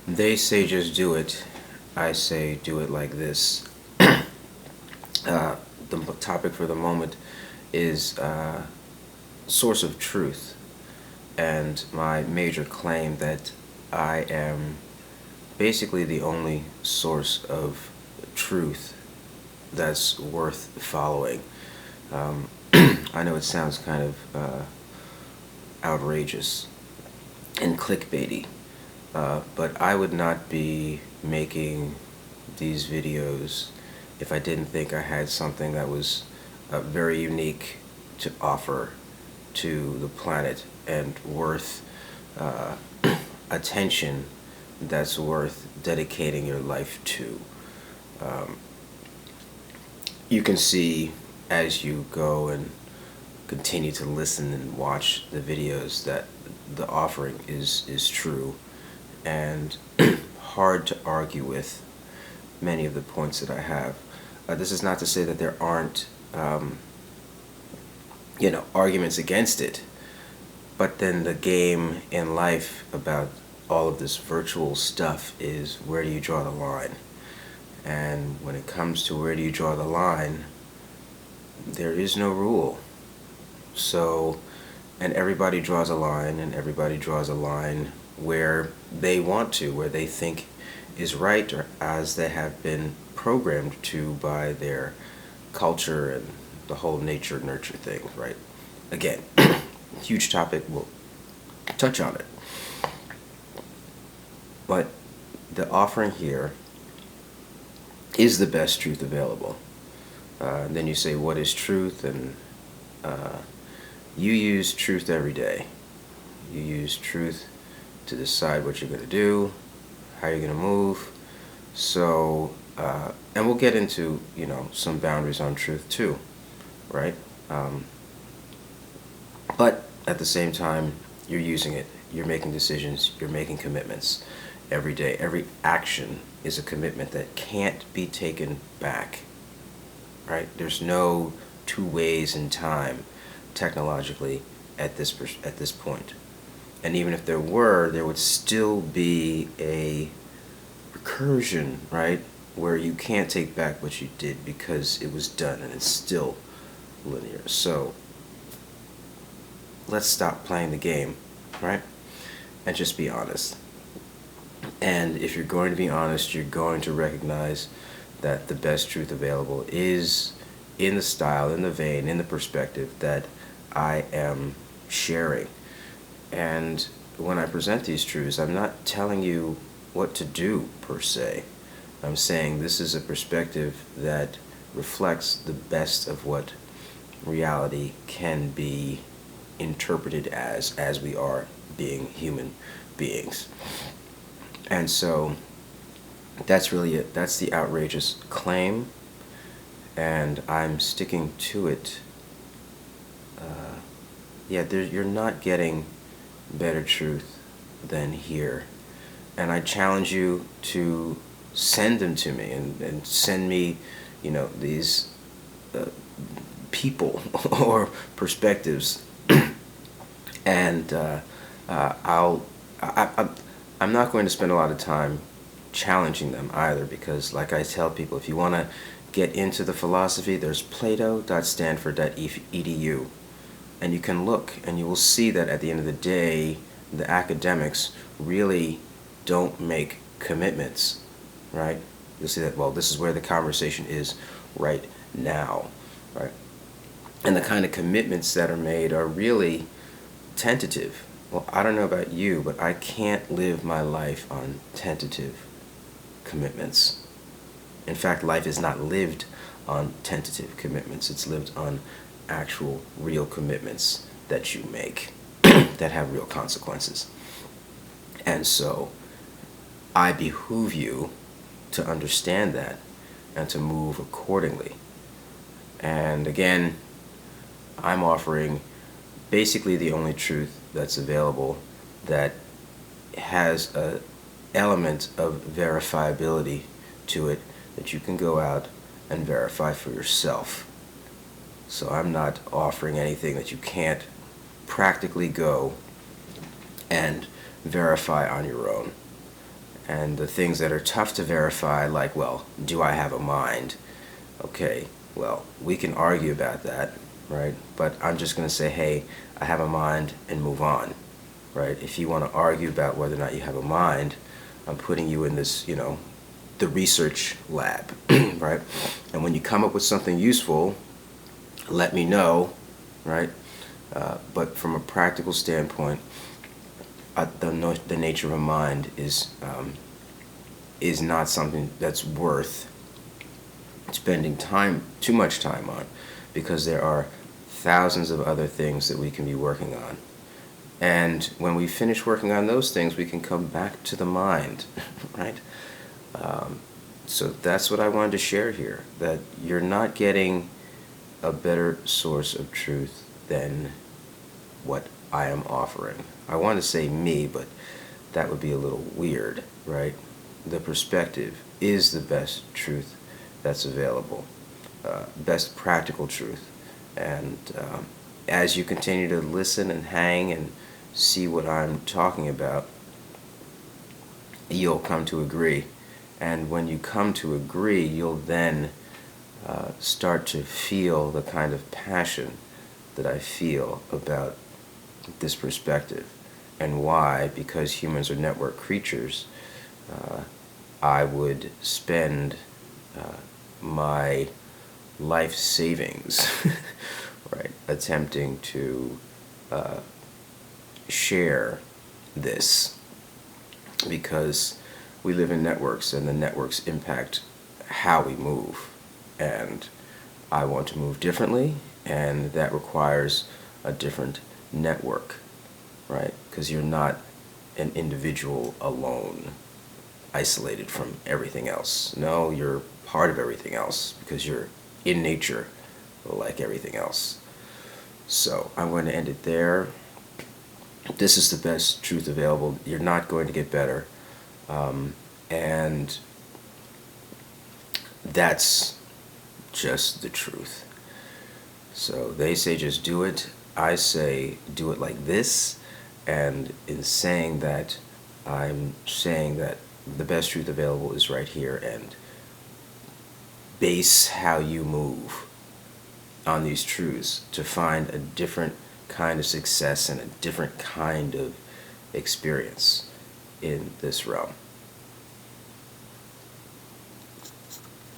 They say just do it. I say do it like this. The topic for the moment is source of truth, and my major claim that I am basically the only source of truth that's worth following. Um, I know it sounds kind of outrageous and clickbaity, but I would not be making these videos if I didn't think I had something that was very unique to offer to the planet and worth uh, attention, that's worth dedicating your life to. Um, you can see as you go and continue to listen and watch the videos that the offering is true and hard to argue with many of the points that I have. This is not to say that there aren't, arguments against it, but then the game in life about all of this virtual stuff is where do you draw the line? And when it comes to where do you draw the line, there is no rule. So, and everybody draws a line, and everybody draws a line where they want to, where they think is right, or as they have been programmed to by their culture and the whole nature nurture thing, right? Again, huge topic, we'll touch on it. But the offering here is the best truth available. Then you say, what is truth? And you use truth every day. You use truth to decide what you're going to do, how you're going to move. So, and we'll get into, some boundaries on truth too, right? But at the same time, you're using it. You're making decisions. You're making commitments every day. Every action is a commitment that can't be taken back, right? There's no two ways in time technologically at this point. And even if there were, there would still be a recursion, right, where you can't take back what you did because it was done and it's still linear. So let's stop playing the game, right, and just be honest. And if you're going to be honest, you're going to recognize that the best truth available is in the style, in the vein, in the perspective that I am sharing. And when I present these truths, I'm not telling you what to do per se. I'm saying this is a perspective that reflects the best of what reality can be interpreted as we are being human beings. And so that's really it. That's the outrageous claim, and I'm sticking to it. You're not getting better truth than here. And I challenge you to send them to me and send me, these people or perspectives. And I'm not going to spend a lot of time challenging them either, because like I tell people, if you want to get into the philosophy, there's plato.stanford.edu. And you can look and you will see that at the end of the day, the academics really don't make commitments, right? You'll see that, well, this is where the conversation is right now, right? And the kind of commitments that are made are really tentative. Well, I don't know about you, but I can't live my life on tentative commitments. In fact, life is not lived on tentative commitments. It's lived on actual, real commitments that you make that have real consequences. And so I behoove you to understand that and to move accordingly. And again, I'm offering basically the only truth that's available that has a element of verifiability to it that you can go out and verify for yourself. So I'm not offering anything that you can't practically go and verify on your own. And the things that are tough to verify, like, well, do I have a mind? Okay, well, we can argue about that, right? But I'm just going to say, hey, I have a mind, and move on, right? If you want to argue about whether or not you have a mind, I'm putting you in this, the research lab, right? And when you come up with something useful, let me know, right? But from a practical standpoint, the nature of a mind is not something that's worth spending too much time on, because there are thousands of other things that we can be working on. And when we finish working on those things, we can come back to the mind, right? So that's what I wanted to share here, that you're not getting a better source of truth than what I am offering. I want to say me, but that would be a little weird, right? The perspective is the best truth that's available, best practical truth. And as you continue to listen and hang and see what I'm talking about, you'll come to agree. And when you come to agree, you'll then start to feel the kind of passion that I feel about this perspective. And why? Because humans are network creatures. I would spend my life savings right, attempting to share this, because we live in networks, and the networks impact how we move. And I want to move differently, and that requires a different network, right? Because you're not an individual alone, isolated from everything else. No, you're part of everything else, because you're in nature like everything else. So I'm going to end it there. This is the best truth available. You're not going to get better. And that's just the truth. So they say just do it. I say do it like this. And in saying that, I'm saying that the best truth available is right here, and base how you move on these truths to find a different kind of success and a different kind of experience in this realm.